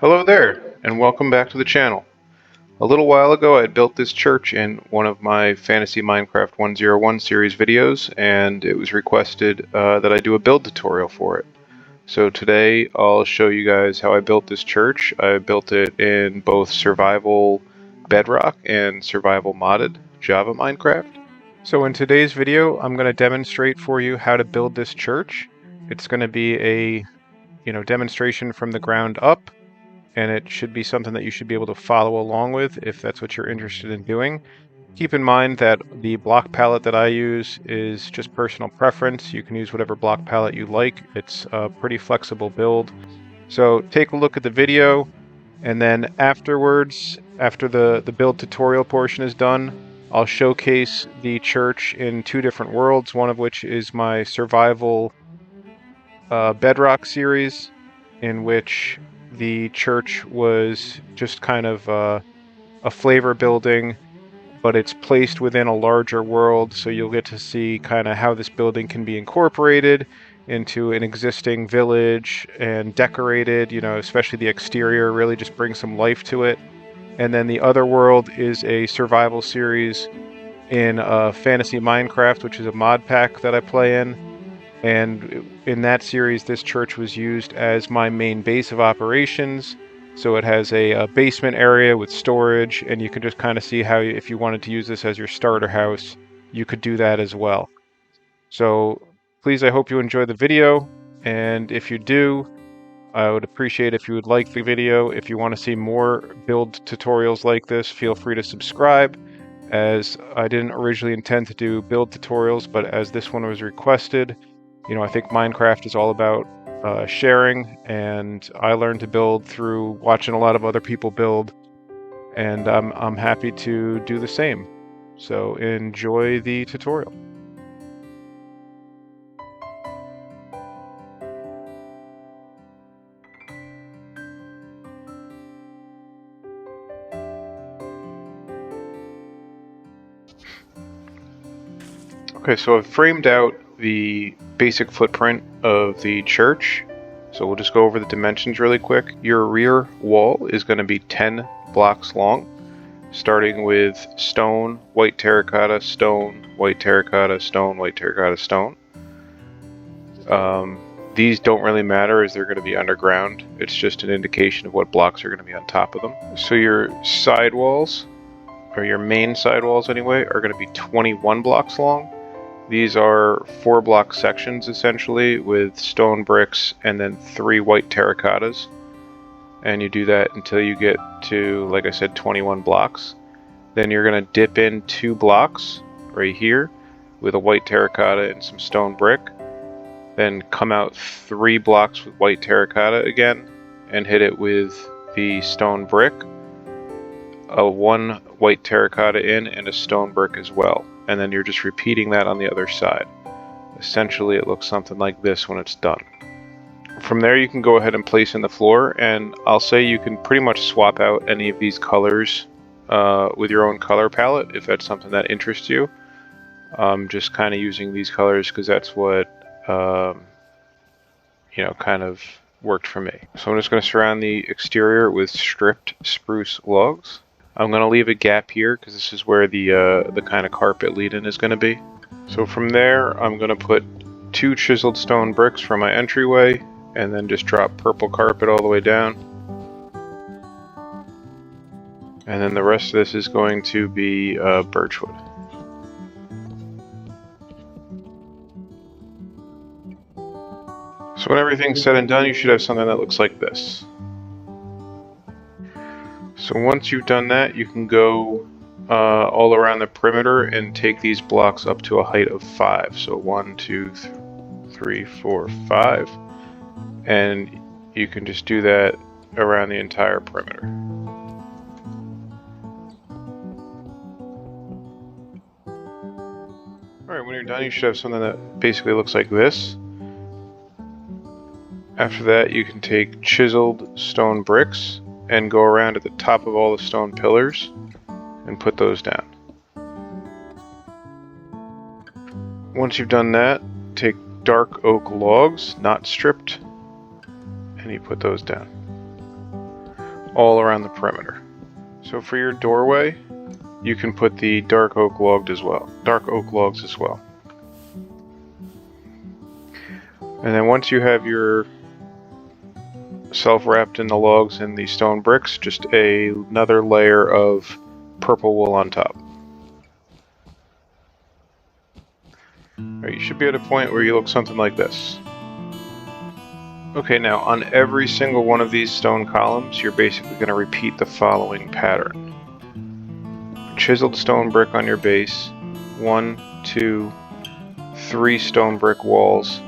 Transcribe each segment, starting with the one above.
Hello there, and welcome back to the channel. A little while ago I built this church in one of my Fantasy Minecraft 101 series videos, and it was requested that I do a build tutorial for it. So today I'll show you guys how I built this church. I built it in both survival Bedrock and survival modded Java Minecraft. So in today's video I'm going to demonstrate for you how to build this church. It's going to be a demonstration from the ground up, and it should be something that you should be able to follow along with if that's what you're interested in doing. Keep in mind that the block palette that I use is just personal preference. You can use whatever block palette you like. It's a pretty flexible build. So take a look at the video, and then afterwards, after the build tutorial portion is done, I'll showcase the church in two different worlds, one of which is my survival Bedrock series, in which the church was just kind of a flavor building, but it's placed within a larger world, so you'll get to see kind of how this building can be incorporated into an existing village and decorated, especially the exterior really just brings some life to it. And then the other world is a survival series in Fantasy Minecraft, which is a mod pack that I play in. And in that series, this church was used as my main base of operations. So it has a basement area with storage, and you can just kind of see how, if you wanted to use this as your starter house, you could do that as well. So please, I hope you enjoy the video, and if you do, I would appreciate if you would like the video. If you want to see more build tutorials like this, feel free to subscribe, as I didn't originally intend to do build tutorials, but as this one was requested, I think Minecraft is all about sharing, and I learned to build through watching a lot of other people build, and I'm happy to do the same. So enjoy the tutorial. Okay, so I've framed out the basic footprint of the church. So we'll just go over the dimensions really quick. Your rear wall is going to be 10 blocks long, starting with stone, white terracotta, stone, white terracotta, stone, white terracotta, stone. These don't really matter as they're going to be underground. It's just an indication of what blocks are going to be on top of them. So your side walls, or your main side walls anyway, are going to be 21 blocks long. These are 4-block sections essentially, with stone bricks and then 3 white terracottas. And you do that until you get to, like I said, 21 blocks. Then you're going to dip in 2 blocks right here with a white terracotta and some stone brick. Then come out 3 blocks with white terracotta again and hit it with the stone brick. 1 white terracotta in and a stone brick as well. And then you're just repeating that on the other side. Essentially, it looks something like this when it's done. From there, you can go ahead and place in the floor, and I'll say you can pretty much swap out any of these colors with your own color palette if that's something that interests you. I'm just kind of using these colors because that's what kind of worked for me. So I'm just going to surround the exterior with stripped spruce logs. I'm going to leave a gap here because this is where the kind of carpet lead-in is going to be. So from there, I'm going to put 2 chiseled stone bricks for my entryway, and then just drop purple carpet all the way down. And then the rest of this is going to be birchwood. So when everything's said and done, you should have something that looks like this. So once you've done that, you can go all around the perimeter and take these blocks up to a height of 5. So 1, 2, 3, 4, 5. And you can just do that around the entire perimeter. Alright, when you're done, you should have something that basically looks like this. After that, you can take chiseled stone bricks and go around at the top of all the stone pillars and put those down. Once you've done that, take dark oak logs, not stripped, and you put those down. all around the perimeter. So for your doorway, you can put the dark oak logs as well. And then once you have your self-wrapped in the logs and the stone bricks, just another layer of purple wool on top. Alright, you should be at a point where you look something like this. Okay, now on every single one of these stone columns, you're basically going to repeat the following pattern. Chiseled stone brick on your base, 1, 2, 3 stone brick walls,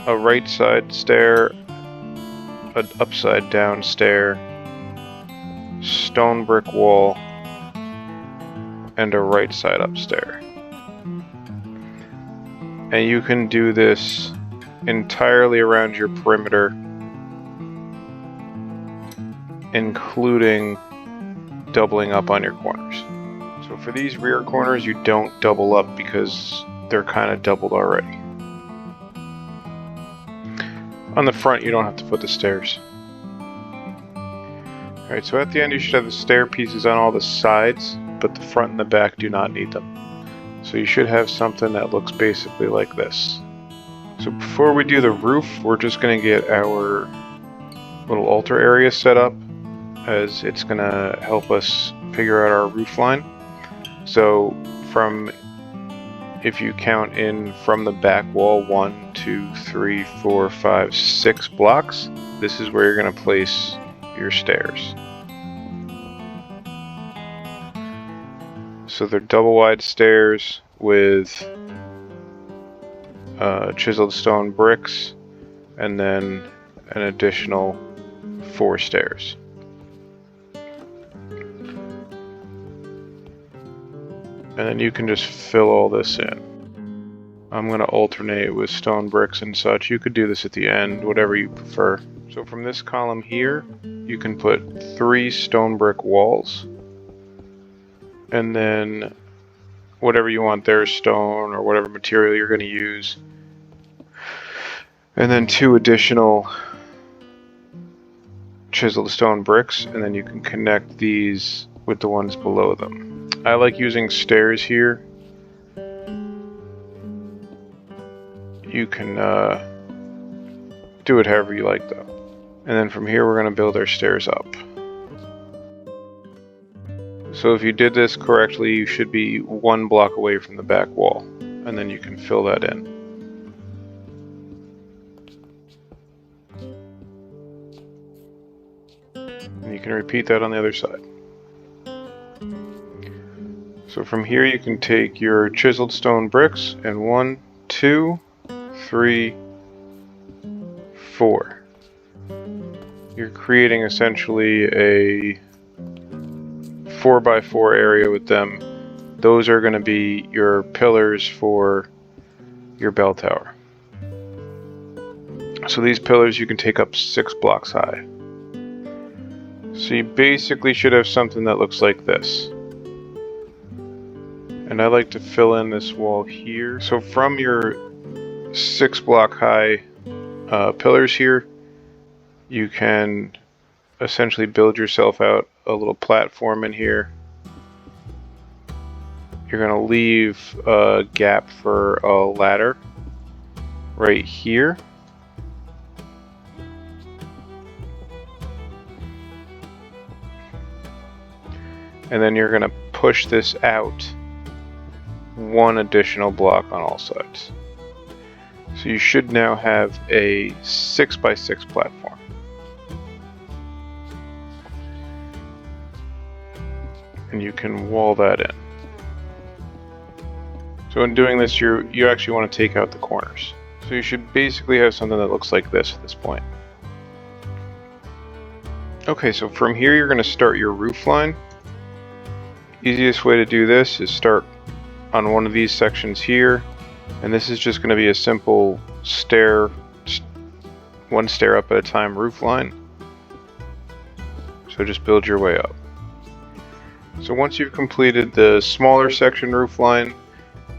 a right side stair, an upside down stair, stone brick wall, and a right side up stair. And you can do this entirely around your perimeter, including doubling up on your corners. So for these rear corners, you don't double up because they're kind of doubled already. On the front, you don't have to put the stairs. Alright, so at the end you should have the stair pieces on all the sides, but the front and the back do not need them. So you should have something that looks basically like this. So before we do the roof, we're just going to get our little altar area set up, as it's going to help us figure out our roof line. So if you count in from the back wall, 1, 2, 3, 4, 5, 6 blocks, this is where you're going to place your stairs. So they're double wide stairs with chiseled stone bricks, and then an additional 4 stairs. And then you can just fill all this in. I'm going to alternate with stone bricks and such. You could do this at the end, whatever you prefer. So from this column here, you can put 3 stone brick walls, and then whatever you want there, stone or whatever material you're going to use, and then 2 additional chiseled stone bricks, and then you can connect these with the ones below them. I like using stairs here. You can do it however you like though. And then from here we're going to build our stairs up. So if you did this correctly, you should be 1 block away from the back wall, and then you can fill that in. And you can repeat that on the other side. So from here you can take your chiseled stone bricks and 1, 2, 3, 4. You're creating essentially a 4x4 area with them. Those are going to be your pillars for your bell tower. So these pillars you can take up 6 blocks high. So you basically should have something that looks like this. And I like to fill in this wall here. So from your 6 block high pillars here, you can essentially build yourself out a little platform in here. You're going to leave a gap for a ladder right here. And then you're going to push this out 1 additional block on all sides. So you should now have a 6x6 platform. And you can wall that in. So in doing this, you actually want to take out the corners. So you should basically have something that looks like this at this point. Okay, so from here you're going to start your roof line. Easiest way to do this is start on one of these sections here, and this is just going to be a simple stair, 1 stair up at a time roof line. So just build your way up. So once you've completed the smaller section roof line,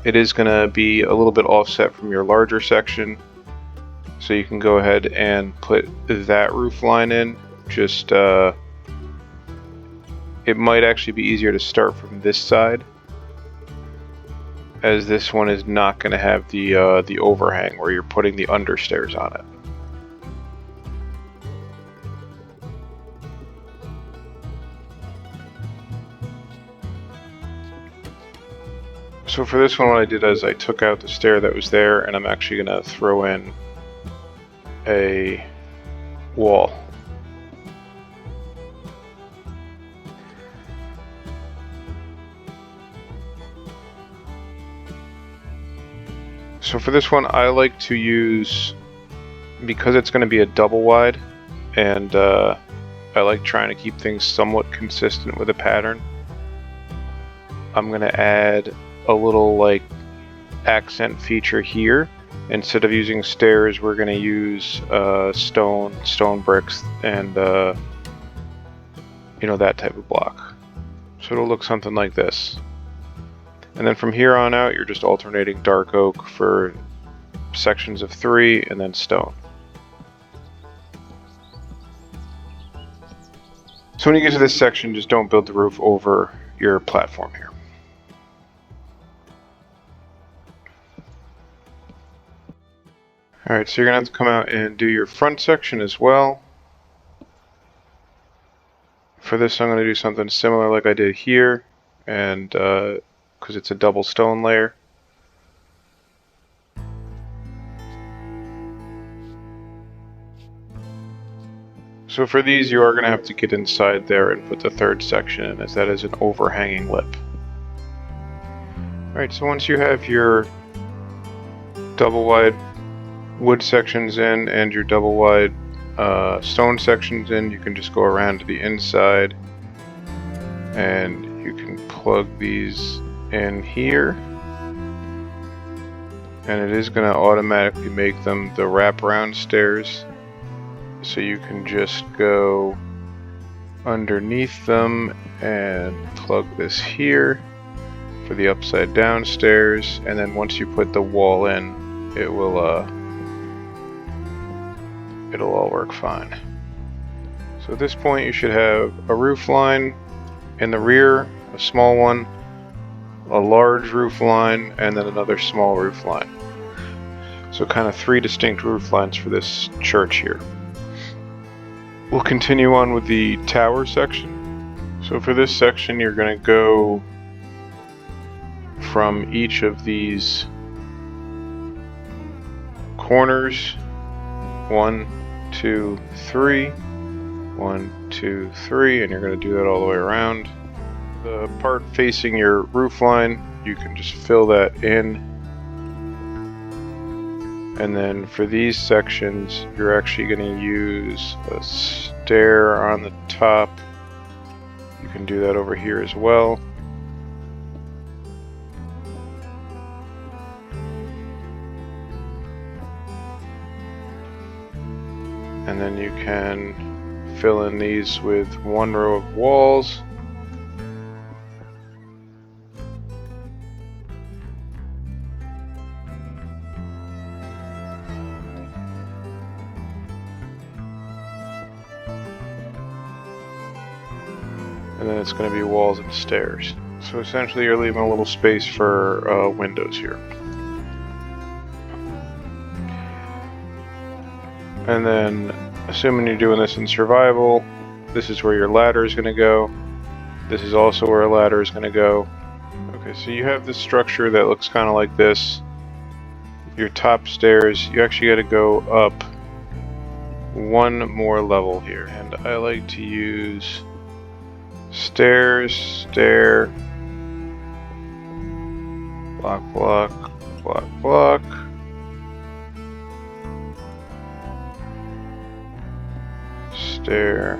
it is going to be a little bit offset from your larger section. So you can go ahead and put that roof line in. Just it might actually be easier to start from this side, as this one is not going to have the overhang where you're putting the understairs on it. So for this one, what I did is I took out the stair that was there, and I'm actually going to throw in a wall. So for this one, I like to use, because it's going to be a double wide, and I like trying to keep things somewhat consistent with a pattern, I'm going to add a little like accent feature here. Instead of using stairs, we're going to use stone bricks, and you know, that type of block. So it'll look something like this. And then from here on out, you're just alternating dark oak for sections of 3 and then stone. So when you get to this section, just don't build the roof over your platform here. Alright, so you're going to have to come out and do your front section as well. For this, I'm going to do something similar like I did here, and because it's a double stone layer. So for these, you are going to have to get inside there and put the third section in, as that is an overhanging lip. Alright, so once you have your double wide wood sections in and your double wide stone sections in, you can just go around to the inside and you can plug these in here, and it is going to automatically make them the wraparound stairs, so you can just go underneath them and plug this here for the upside down stairs, and then once you put the wall in, it will it'll all work fine. So at this point, you should have a roof line in the rear, a small one, a large roof line, and then another small roof line. So kind of 3 distinct roof lines for this church here. We'll continue on with the tower section. So for this section, you're going to go from each of these corners, 1, 2, 3, 1, 2, 3, and you're going to do that all the way around. The part facing your roof line, you can just fill that in. And then for these sections, you're actually going to use a stair on the top. You can do that over here as well. And then you can fill in these with 1 row of walls. And then it's going to be walls and stairs. So essentially you're leaving a little space for windows here. And then, assuming you're doing this in survival, this is where your ladder is going to go. This is also where a ladder is going to go. Okay, so you have this structure that looks kind of like this. Your top stairs, you actually got to go up 1 more level here. And I like to use stairs, stair, block, block, block, block. Stair,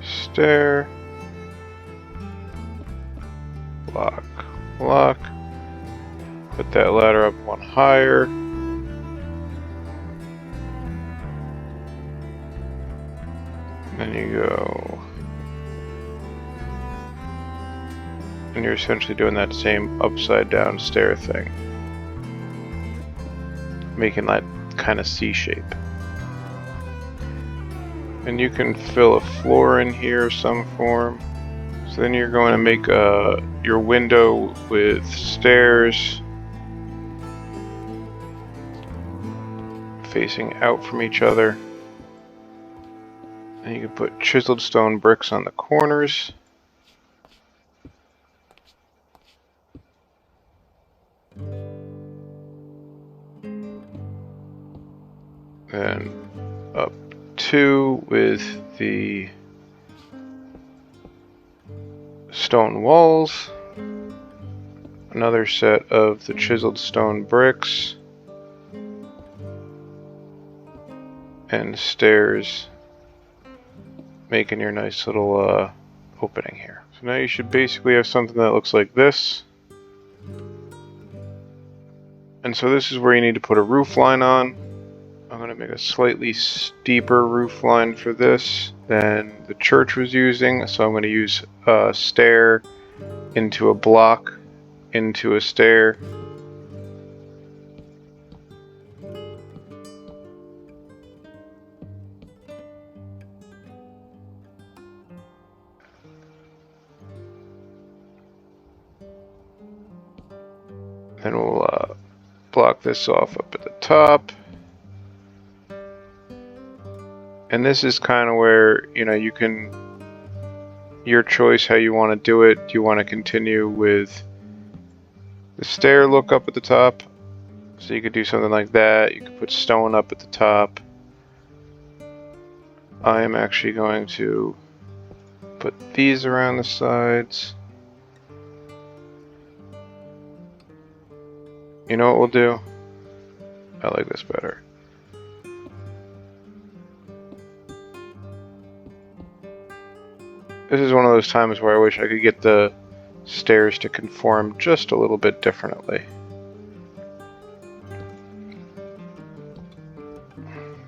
stair, block, block. Put that ladder up 1 higher. Then you go, and you're essentially doing that same upside down stair thing, making that kind of C shape. And you can fill a floor in here of some form. So then you're going to make your window with stairs facing out from each other. And you can put chiseled stone bricks on the corners. And up 2 with the stone walls. Another set of the chiseled stone bricks. And stairs, making your nice little opening here. So now you should basically have something that looks like this. And so this is where you need to put a roof line on. I'm going to make a slightly steeper roof line for this than the church was using. So I'm going to use a stair into a block into a stair. Then we'll block this off up at the top. And this is kind of where, you know, you can, your choice how you want to do it. Do you want to continue with the stair look up at the top? So you could do something like that. You could put stone up at the top. I am actually going to put these around the sides. You know what we'll do? I like this better. This is one of those times where I wish I could get the stairs to conform just a little bit differently.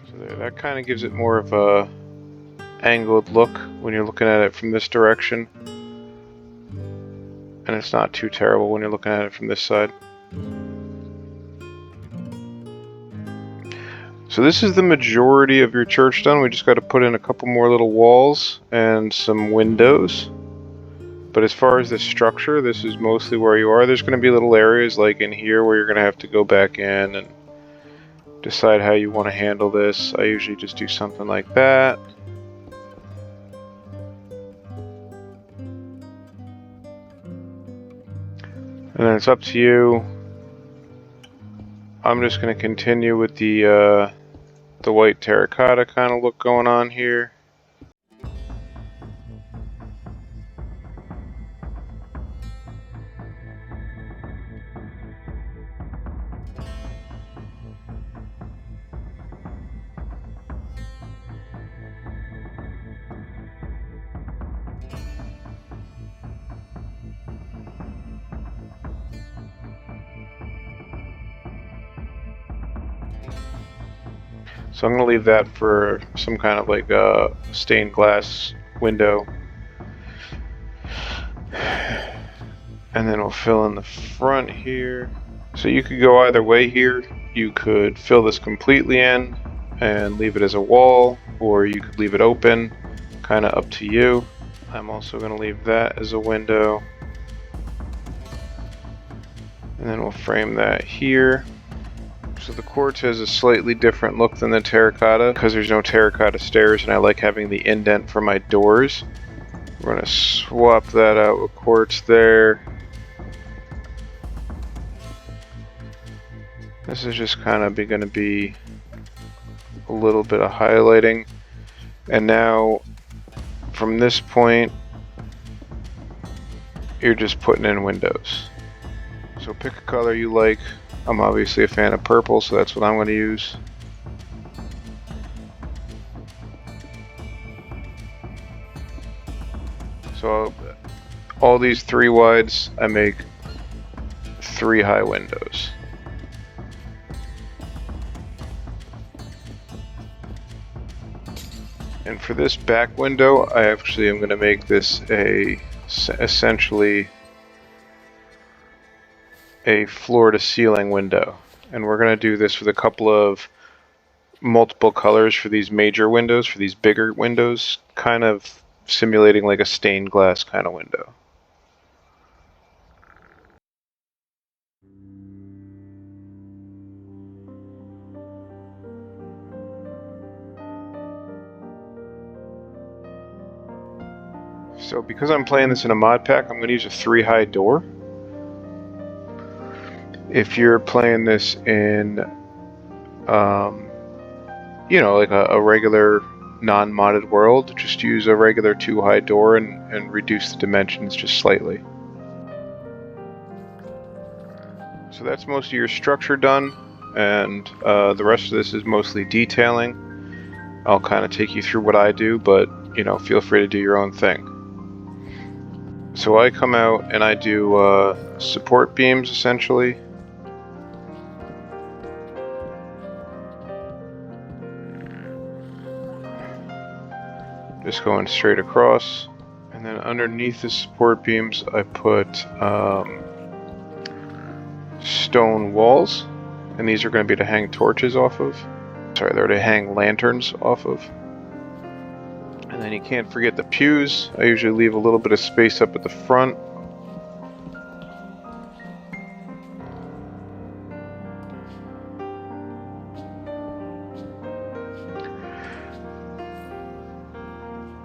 So there, that kind of gives it more of a angled look when you're looking at it from this direction. And it's not too terrible when you're looking at it from this side. So this is the majority of your church done. We just got to put in a couple more little walls and some windows. But as far as the structure, this is mostly where you are. There's going to be little areas like in here where you're going to have to go back in and decide how you want to handle this. I usually just do something like that. And then it's up to you. I'm just going to continue with the white terracotta kind of look going on here. So I'm going to leave that for some kind of like a stained glass window. And then we'll fill in the front here. So you could go either way here. You could fill this completely in and leave it as a wall, or you could leave it open, kind of up to you. I'm also going to leave that as a window. And then we'll frame that here. So the quartz has a slightly different look than the terracotta because there's no terracotta stairs, and I like having the indent for my doors. We're going to swap that out with quartz there. This is just kind of going to be a little bit of highlighting. And now from this point, you're just putting in windows. So pick a color you like. I'm obviously a fan of purple, so that's what I'm going to use. So all these 3 wides, I make 3 high windows. And for this back window, I actually am going to make this essentially a floor to ceiling window. And we're going to do this with a couple of multiple colors for these major windows, for these bigger windows, kind of simulating like a stained glass kind of window. So because I'm playing this in a mod pack, I'm going to use a 3-high door. If you're playing this in, you know, like a regular non-modded world, just use a regular 2-high door and reduce the dimensions just slightly. So that's most of your structure done, and the rest of this is mostly detailing. I'll kind of take you through what I do, but you know, feel free to do your own thing. So I come out and I do support beams essentially. Just going straight across, and then underneath the support beams I put stone walls, and these are going to be to hang torches off of. Sorry, they're to hang lanterns off of. And then you can't forget the pews. I usually leave a little bit of space up at the front.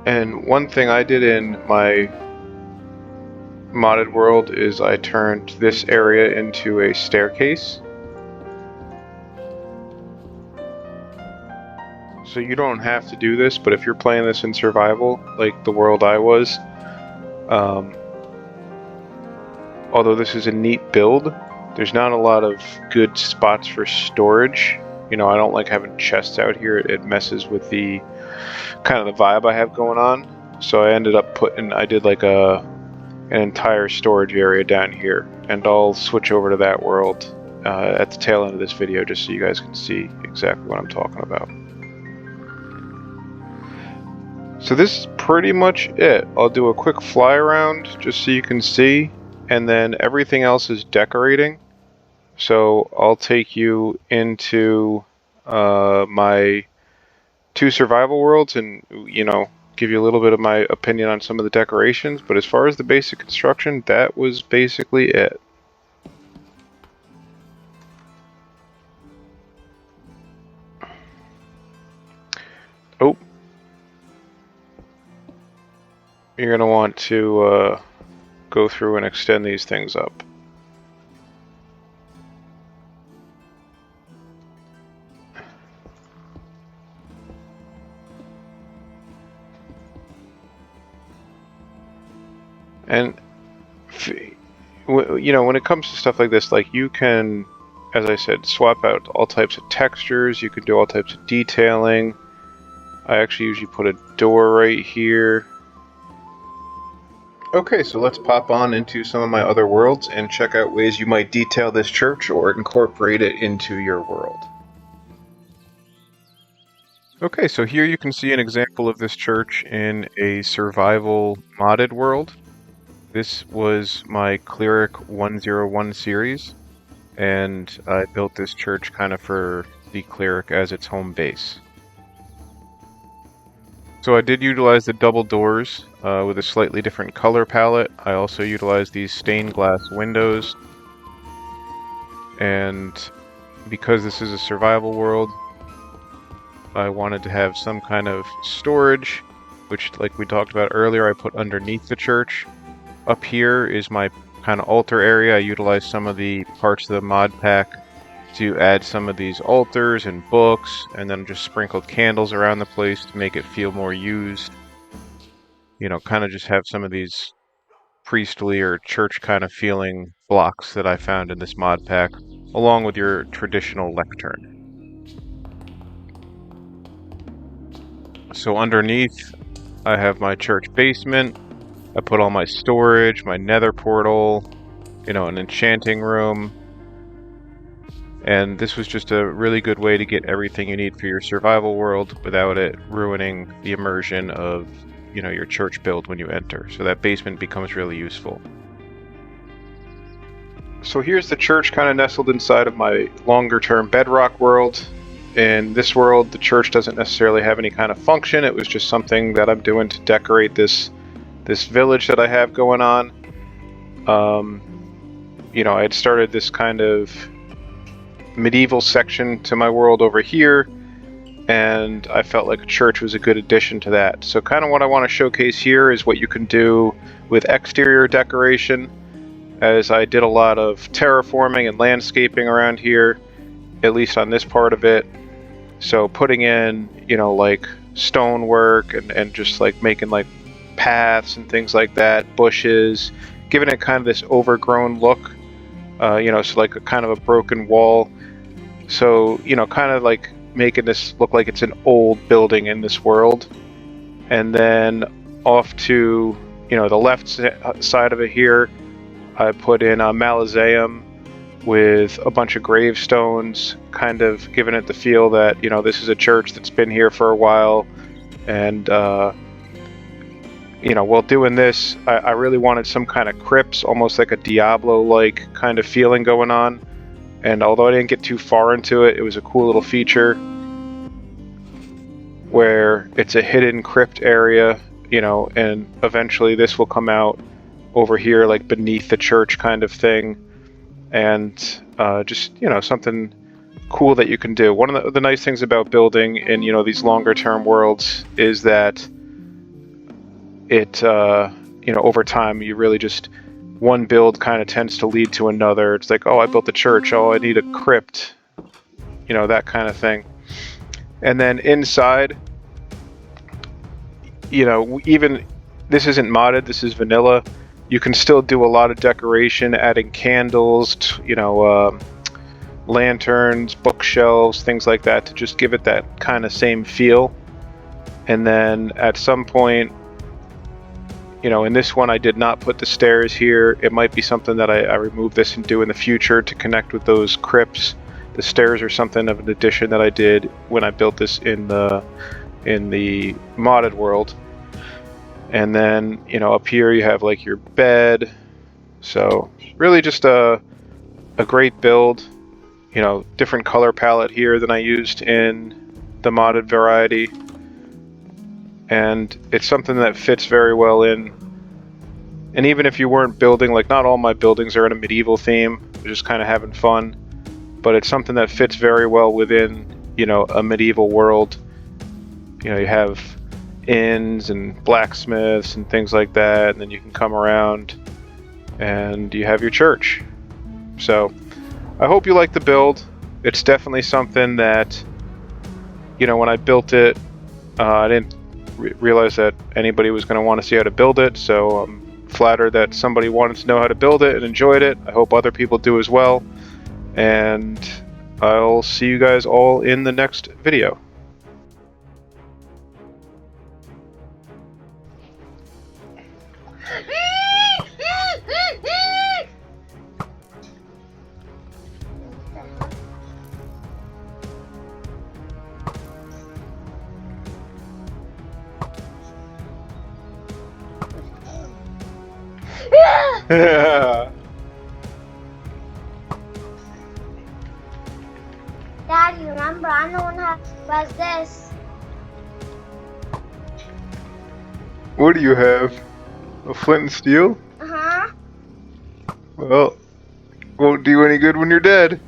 And one thing I did in my modded world is I turned this area into a staircase. So you don't have to do this, but if you're playing this in survival, like the world I was, although this is a neat build, there's not a lot of good spots for storage. You know, I don't like having chests out here. It messes with the kind of the vibe I have going on. So I ended up I did like an entire storage area down here, and I'll switch over to that world at the tail end of this video just so you guys can see exactly what I'm talking about. So this is pretty much it. I'll do a quick fly around just so you can see, and then everything else is decorating. So I'll take you into my 2 survival worlds and, you know, give you a little bit of my opinion on some of the decorations, but as far as the basic construction, that was basically it. Oh. You're going to want to go through and extend these things up. And, you know, when it comes to stuff like this, like you can, as I said, swap out all types of textures, you can do all types of detailing. I actually usually put a door right here. Okay, so let's pop on into some of my other worlds and check out ways you might detail this church or incorporate it into your world. Okay, so here you can see an example of this church in a survival modded world. This was my Cleric 101 series, and I built this church kind of for the Cleric as its home base. So I did utilize the double doors with a slightly different color palette. I also utilized these stained glass windows, and because this is a survival world, I wanted to have some kind of storage, which, like we talked about earlier, I put underneath the church. Up here is my kind of altar area. I utilized some of the parts of the mod pack to add some of these altars and books, and then just sprinkled candles around the place to make it feel more used. You know, kind of just have some of these priestly or church kind of feeling blocks that I found in this mod pack, along with your traditional lectern. So underneath, I have my church basement. I put all my storage, my nether portal, you know, an enchanting room. And this was just a really good way to get everything you need for your survival world without it ruining the immersion of, you know, your church build when you enter. So that basement becomes really useful. So here's the church kind of nestled inside of my longer term Bedrock world. in this world, the church doesn't necessarily have any kind of function. It was just something that I'm doing to decorate this village that I have going on. You know, I had started this kind of medieval section to my world over here, and I felt like a church was a good addition to that. So kind of what I want to showcase here is what you can do with exterior decoration, as I did a lot of terraforming and landscaping around here, at least on this part of it. So putting in, you know, like stonework and just like making like paths and things like that, bushes, giving it kind of this overgrown look, you know, so like a kind of a broken wall. So, you know, kind of like making this look like it's an old building in this world. And then off to, you know, the left side of it here, I put in a mausoleum with a bunch of gravestones, kind of giving it the feel that, you know, this is a church that's been here for a while. And, you know, while doing this, I really wanted some kind of crypts, almost like a Diablo-like kind of feeling going on. And although I didn't get too far into it, it was a cool little feature where it's a hidden crypt area, you know, and eventually this will come out over here, like beneath the church kind of thing. And just, you know, something cool that you can do. One of the nice things about building in, you know, these longer term worlds is that it, you know, over time you really just, one build kind of tends to lead to another. It's like, oh, I built a church, oh, I need a crypt, you know, that kind of thing. And then inside, you know, even this isn't modded, this is vanilla. You can still do a lot of decoration, adding candles, you know, lanterns, bookshelves, things like that, to just give it that kind of same feel. And then at some point, you know, in this one I did not put the stairs here. It might be something that I remove this and do in the future to connect with those crypts. The stairs are something of an addition that I did when I built this in the modded world. And then, you know, up here you have like your bed. So really just a great build. You know, different color palette here than I used in the modded variety. And it's something that fits very well in. And even if you weren't building, like not all my buildings are in a medieval theme, we're just kind of having fun. But it's something that fits very well within, you know, a medieval world. You know, you have inns and blacksmiths and things like that, and then you can come around and you have your church. So I hope you like the build. It's definitely something that, you know, when I built it, I didn't realize that anybody was going to want to see how to build it, so I'm flattered that somebody wanted to know how to build it and enjoyed it. I hope other people do as well, and I'll see you guys all in the next video. Dad, you remember I'm the one who has this. What do you have? A flint and steel? Uh-huh. Well, won't do any good when you're dead.